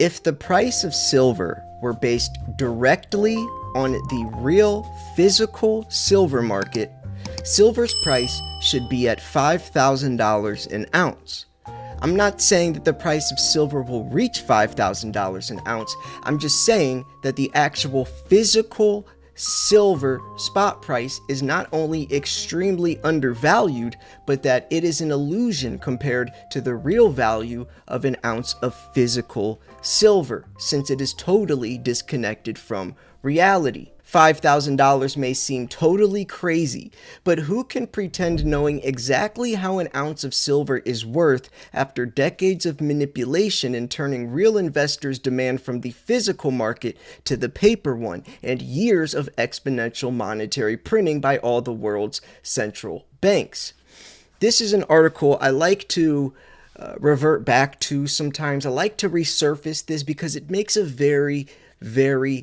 If the price of silver were based directly on the real physical silver market, silver's price should be at $5,000 an ounce. I'm not saying that the price of silver will reach $5,000 an ounce. I'm just saying that the actual physical silver spot price is not only extremely undervalued, but that it is an illusion compared to the real value of an ounce of physical silver, since it is totally disconnected from reality. $5,000 may seem totally crazy, but who can pretend knowing exactly how an ounce of silver is worth after decades of manipulation and turning real investors' demand from the physical market to the paper one, and years of exponential monetary printing by all the world's central banks? This is an article I like to revert back to sometimes. I like to resurface this because it makes a very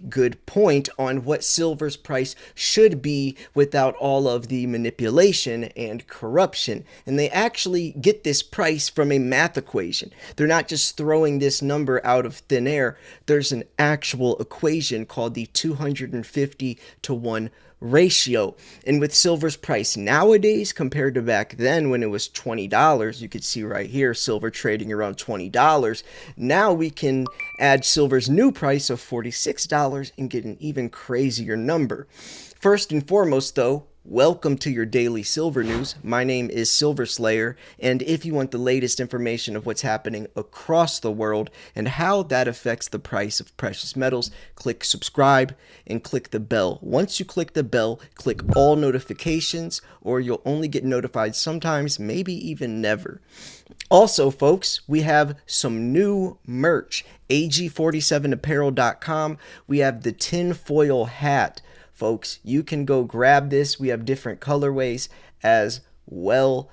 good point on what silver's price should be without all of the manipulation and corruption. And they actually get this price from a math equation. They're not just throwing this number out of thin air. There's an actual equation called the 250 to 1 ratio. And with silver's price nowadays compared to back then when it was $20, you could see right here silver trading around $20. Now we can add silver's new price of $46 and get an even crazier number. First and foremost though, welcome to your daily silver news. My name is Silver Slayer, and if you want the latest information of what's happening across the world and how that affects the price of precious metals, click subscribe and click the bell. Once you click the bell, click all notifications, or you'll only get notified sometimes, maybe even never. Also, folks, we have some new merch. ag47apparel.com. We have the tinfoil hat. Folks, you can go grab this. We have different colorways as well.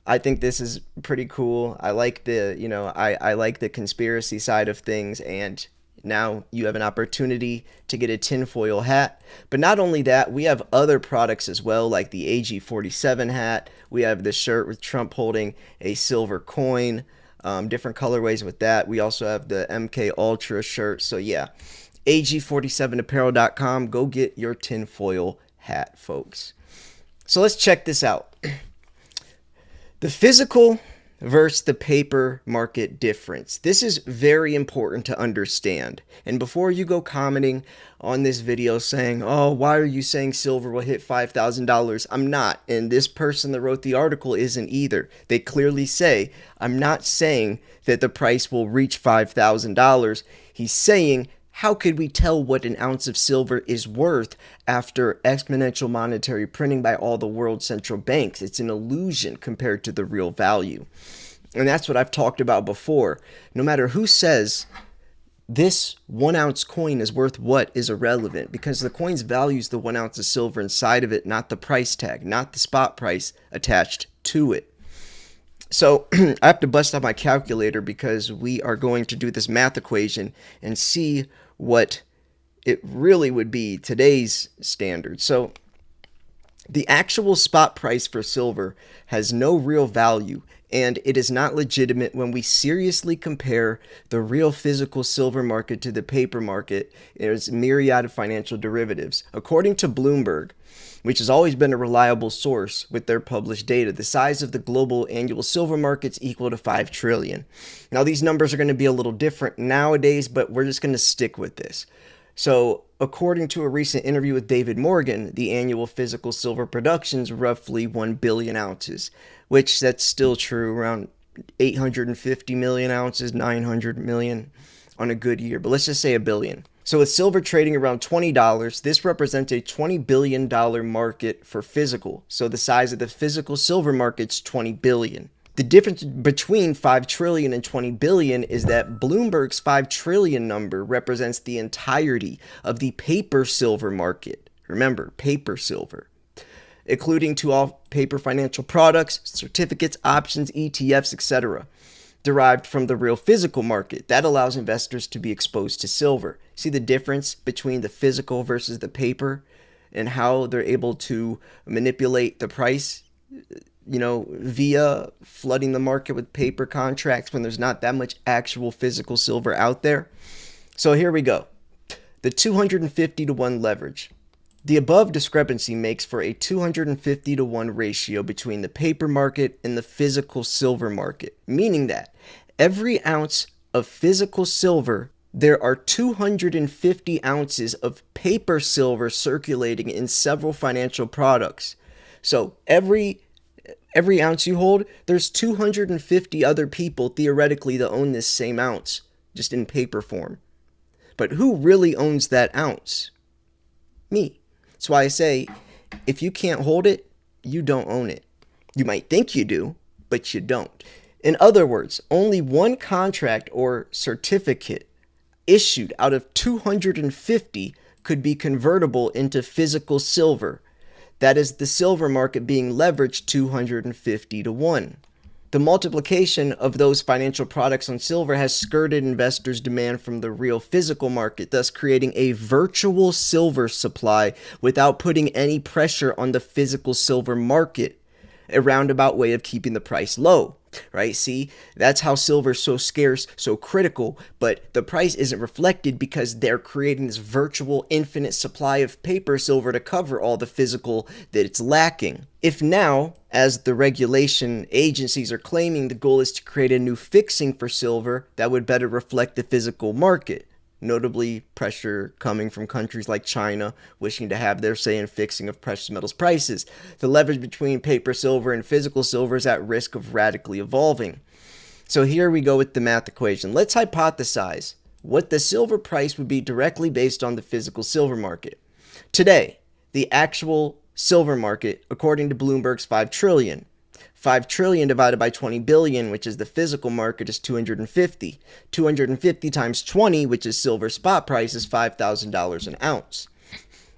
I think this is pretty cool. I like the, I like the conspiracy side of things, and now you have an opportunity to get a tinfoil hat. But not only that, we have other products as well, like the AG47 hat. We have the shirt with Trump holding a silver coin, different colorways with that. We also have the MK Ultra shirt. So yeah, ag47apparel.com. Go get your tinfoil hat, folks. So let's check this out. The physical versus the paper market difference. This is very important to understand. And before you go commenting on this video saying, oh, why are you saying silver will hit $5,000? I'm not. And this person that wrote the article isn't either. They clearly say, I'm not saying that the price will reach $5,000. He's saying, how could we tell what an ounce of silver is worth after exponential monetary printing by all the world's central banks? It's an illusion compared to the real value. And that's what I've talked about before. No matter who says this 1 ounce coin is worth what is irrelevant, because the coin's value is the 1 ounce of silver inside of it, not the price tag, not the spot price attached to it. So I have to bust out my calculator because we are going to do this math equation and see what it really would be today's standard. So the actual spot price for silver has no real value, and it is not legitimate when we seriously compare the real physical silver market to the paper market. There's a myriad of financial derivatives. According to Bloomberg, which has always been a reliable source with their published data, the size of the global annual silver market is equal to 5 trillion. Now, these numbers are going to be a little different nowadays, but we're just going to stick with this. So, according to a recent interview with David Morgan, the annual physical silver production is roughly 1 billion ounces, which that's still true, around 850 million ounces, 900 million on a good year. But let's just say a billion. So with silver trading around $20, this represents a $20 billion market for physical. So the size of the physical silver market's $20 billion. The difference between 5 trillion and 20 billion is that Bloomberg's 5 trillion number represents the entirety of the paper silver market. Remember, paper silver, including to all paper financial products, certificates, options, ETFs, etc., derived from the real physical market. That allows investors to be exposed to silver. See the difference between the physical versus the paper and how they're able to manipulate the price? via flooding the market with paper contracts when there's not that much actual physical silver out there. So here we go. The 250 to 1 leverage. The above discrepancy makes for a 250 to 1 ratio between the paper market and the physical silver market, meaning that every ounce of physical silver, there are 250 ounces of paper silver circulating in several financial products. So every ounce you hold, there's 250 other people theoretically that own this same ounce, just in paper form. But who really owns that ounce? Me. That's why I say, if you can't hold it, you don't own it. You might think you do, but you don't. In other words, only one contract or certificate issued out of 250 could be convertible into physical silver. That is the silver market being leveraged 250 to 1. The multiplication of those financial products on silver has skirted investors' demand from the real physical market, thus creating a virtual silver supply without putting any pressure on the physical silver market, a roundabout way of keeping the price low. Right? See, that's how silver is so scarce, so critical, but the price isn't reflected because they're creating this virtual infinite supply of paper silver to cover all the physical that it's lacking. If now, as the regulation agencies are claiming, the goal is to create a new fixing for silver that would better reflect the physical market, notably pressure coming from countries like China wishing to have their say in fixing of precious metals prices. The leverage between paper silver and physical silver is at risk of radically evolving. So here we go with the math equation. Let's hypothesize what the silver price would be directly based on the physical silver market. Today, the actual silver market, according to Bloomberg's 5 trillion. 5 trillion divided by 20 billion, which is the physical market, is 250. 250 times 20, which is silver spot price, is $5,000 an ounce.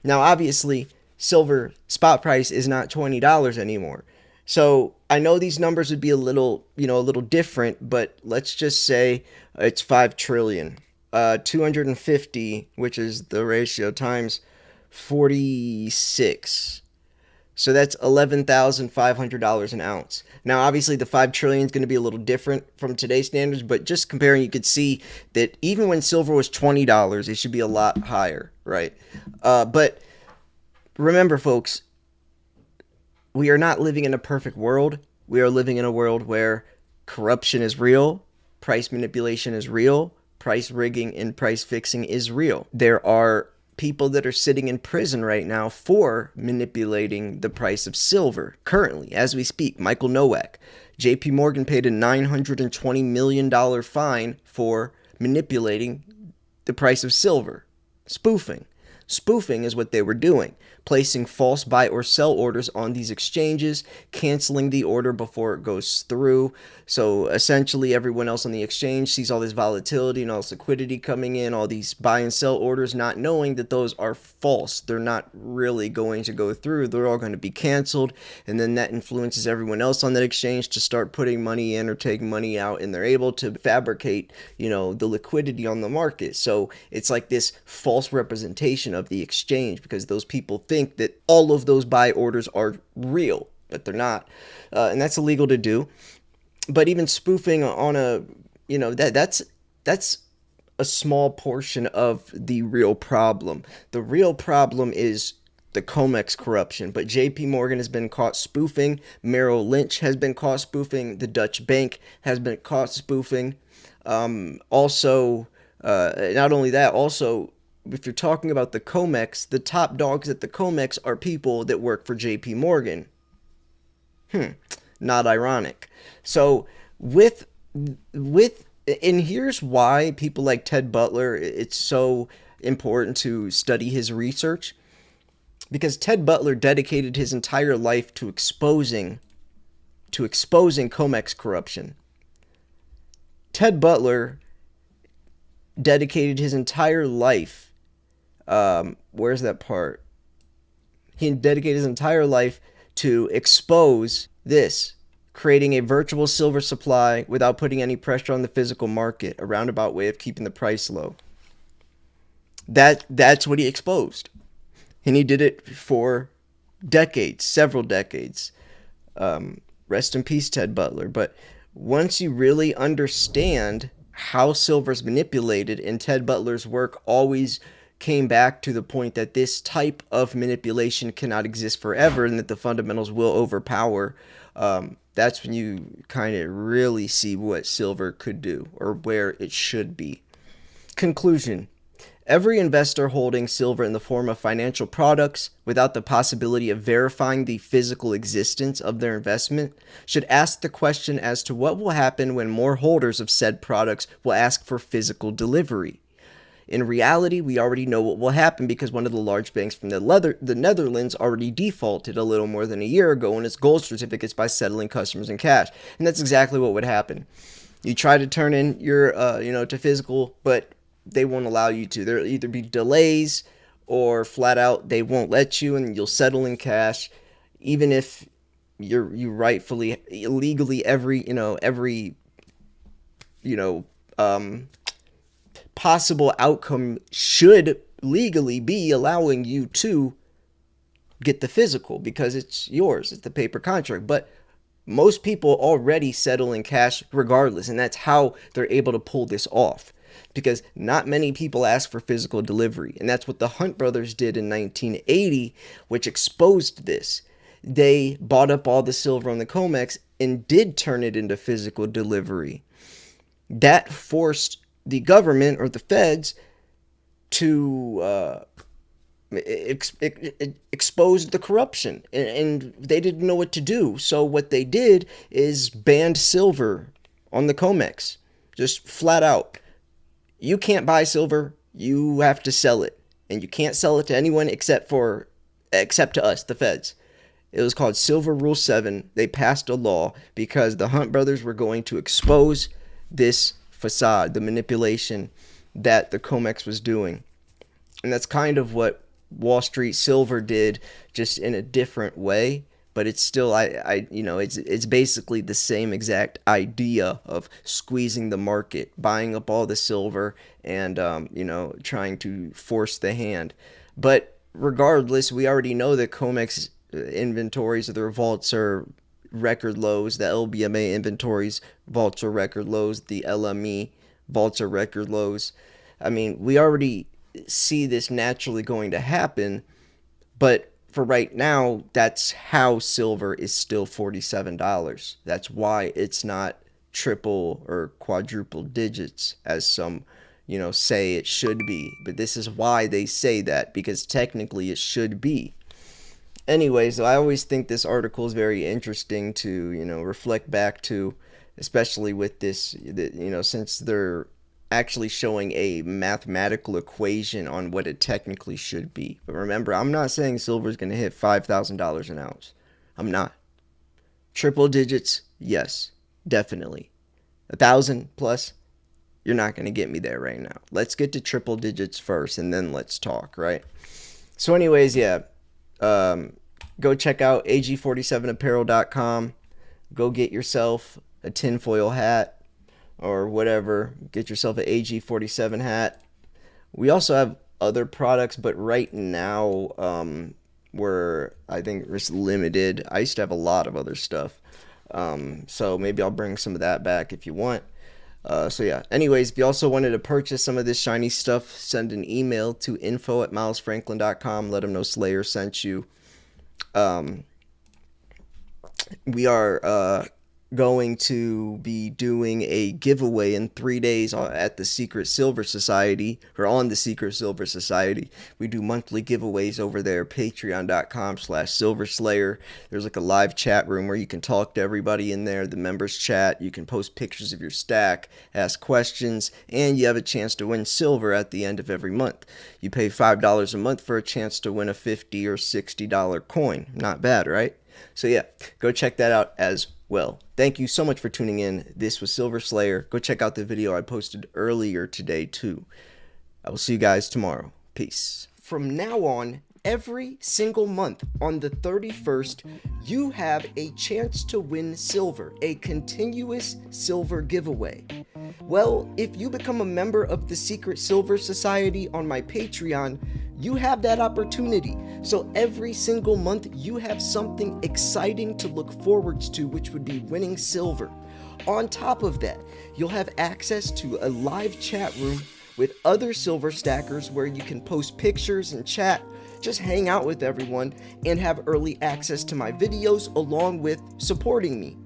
Now, obviously, silver spot price is not $20 anymore. So I know these numbers would be a little different, but let's just say it's 5 trillion. 250, which is the ratio, times 46. So that's $11,500 an ounce. Now, obviously, the 5 trillion is going to be a little different from today's standards, but just comparing, you could see that even when silver was $20, it should be a lot higher, right? But remember, folks, we are not living in a perfect world. We are living in a world where corruption is real, price manipulation is real, price rigging and price fixing is real. There are people that are sitting in prison right now for manipulating the price of silver currently as we speak. Michael Nowak. JP Morgan paid a $920 million fine for manipulating the price of silver. Spoofing is what they were doing, placing false buy or sell orders on these exchanges, canceling the order before it goes through. So essentially everyone else on the exchange sees all this volatility and all this liquidity coming in, all these buy and sell orders, not knowing that those are false. They're not really going to go through. They're all going to be canceled. And then that influences everyone else on that exchange to start putting money in or taking money out, and they're able to fabricate, the liquidity on the market. So it's like this false representation of the exchange because those people think that all of those buy orders are real, but they're not. And that's illegal to do. But even spoofing on that's a small portion of the real problem. The real problem is the COMEX corruption. But JP Morgan has been caught spoofing. Merrill Lynch has been caught spoofing. The Dutch Bank has been caught spoofing. Also, not only that, also, if you're talking about the COMEX, the top dogs at the COMEX are people that work for JP Morgan. Not ironic. So with and here's why people like Ted Butler, it's so important to study his research, because Ted Butler dedicated his entire life to exposing COMEX corruption. Ted Butler dedicated his entire life. Where's that part? He dedicated his entire life to expose this, creating a virtual silver supply without putting any pressure on the physical market, a roundabout way of keeping the price low. That's what he exposed. And he did it for decades, several decades. Rest in peace, Ted Butler. But once you really understand how silver's manipulated, and Ted Butler's work always came back to the point that this type of manipulation cannot exist forever and that the fundamentals will overpower, that's when you kind of really see what silver could do or where it should be. Conclusion. Every investor holding silver in the form of financial products without the possibility of verifying the physical existence of their investment should ask the question as to what will happen when more holders of said products will ask for physical delivery. In reality, we already know what will happen because one of the large banks from the Netherlands already defaulted a little more than a year ago on its gold certificates by settling customers in cash. And that's exactly what would happen. You try to turn in your, to physical, but they won't allow you to. There'll either be delays or flat out they won't let you, and you'll settle in cash, even if you rightfully, illegally every possible outcome should legally be allowing you to get the physical because it's yours. It's the paper contract. But most people already settle in cash regardless, and that's how they're able to pull this off. Because not many people ask for physical delivery. And that's what the Hunt brothers did in 1980, which exposed this. They bought up all the silver on the COMEX and did turn it into physical delivery. That forced the government or the feds to expose the corruption. And they didn't know what to do. So what they did is banned silver on the COMEX. Just flat out. You can't buy silver, you have to sell it. And you can't sell it to anyone except to us, the feds. It was called Silver Rule 7. They passed a law because the Hunt brothers were going to expose this facade, the manipulation that the COMEX was doing. And that's kind of what Wall Street Silver did, just in a different way. But it's still, it's basically the same exact idea of squeezing the market, buying up all the silver, and trying to force the hand. But regardless, we already know that COMEX inventories of their vaults are record lows. The LBMA inventories vaults are record lows. The LME vaults are record lows. I mean, we already see this naturally going to happen, but for right now, that's how silver is still $47. That's why it's not triple or quadruple digits as some, say it should be. But this is why they say that, because technically it should be. Anyways, I always think this article is very interesting to, reflect back to, especially with this, since they're actually showing a mathematical equation on what it technically should be. But remember, I'm not saying silver is going to hit $5,000 an ounce. I'm not. Triple digits, yes, definitely. 1,000 plus, you're not going to get me there right now. Let's get to triple digits first, and then let's talk, right? So anyways, yeah, go check out ag47apparel.com. Go get yourself a tinfoil hat or whatever. Get yourself an AG47 hat. We also have other products, but right now we're, I think, just limited. I used to have a lot of other stuff, so maybe I'll bring some of that back if you want. So yeah, anyways, if you also wanted to purchase some of this shiny stuff, send an email to info@milesfranklin.com. Let them know Slayer sent you. We are going to be doing a giveaway in 3 days at the Secret Silver Society, or on the Secret Silver Society. We do monthly giveaways over there, patreon.com/silverslayer. There's like a live chat room where you can talk to everybody in there, the members chat. You can post pictures of your stack, ask questions, and you have a chance to win silver at the end of every month. You pay $5 a month for a chance to win a $50 or $60 coin. Not bad, right? So yeah, go check that out as well. Thank you so much for tuning in. This was Silver Slayer. Go check out the video I posted earlier today too. I will see you guys tomorrow. Peace. From now on, every single month on the 31st, you have a chance to win silver, a continuous silver giveaway. Well, if you become a member of the Secret Silver Society on my Patreon, You have that opportunity. So every single month, you have something exciting to look forward to, which would be winning silver. On top of that, you'll have access to a live chat room with other silver stackers where you can post pictures and chat, just hang out with everyone, and have early access to my videos along with supporting me.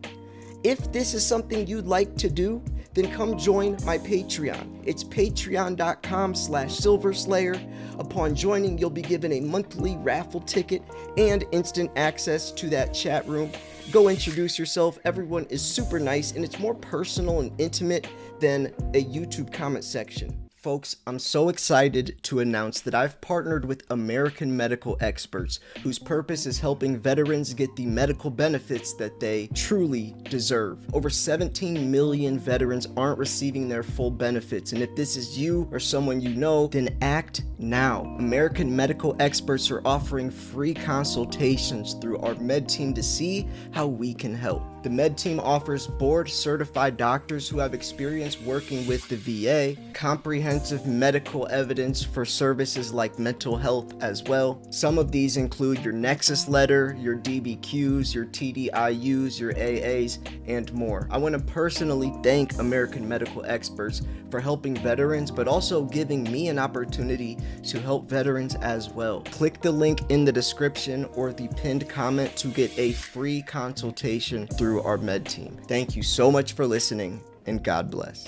If this is something you'd like to do, then come join my Patreon. It's patreon.com/silverslayer. Upon joining, you'll be given a monthly raffle ticket and instant access to that chat room. Go introduce yourself. Everyone is super nice, and it's more personal and intimate than a YouTube comment section. Folks, I'm so excited to announce that I've partnered with American medical experts whose purpose is helping veterans get the medical benefits that they truly deserve. Over 17 million veterans aren't receiving their full benefits, and if this is you or someone you know, then act now. American medical experts are offering free consultations through our med team to see how we can help. The med team offers board-certified doctors who have experience working with the VA, comprehensive medical evidence for services like mental health as well. Some of these include your Nexus letter, your DBQs, your TDIUs, your AAs, and more. I want to personally thank American Medical Experts for helping veterans, but also giving me an opportunity to help veterans as well. Click the link in the description or the pinned comment to get a free consultation through our med team. Thank you so much for listening, and God bless.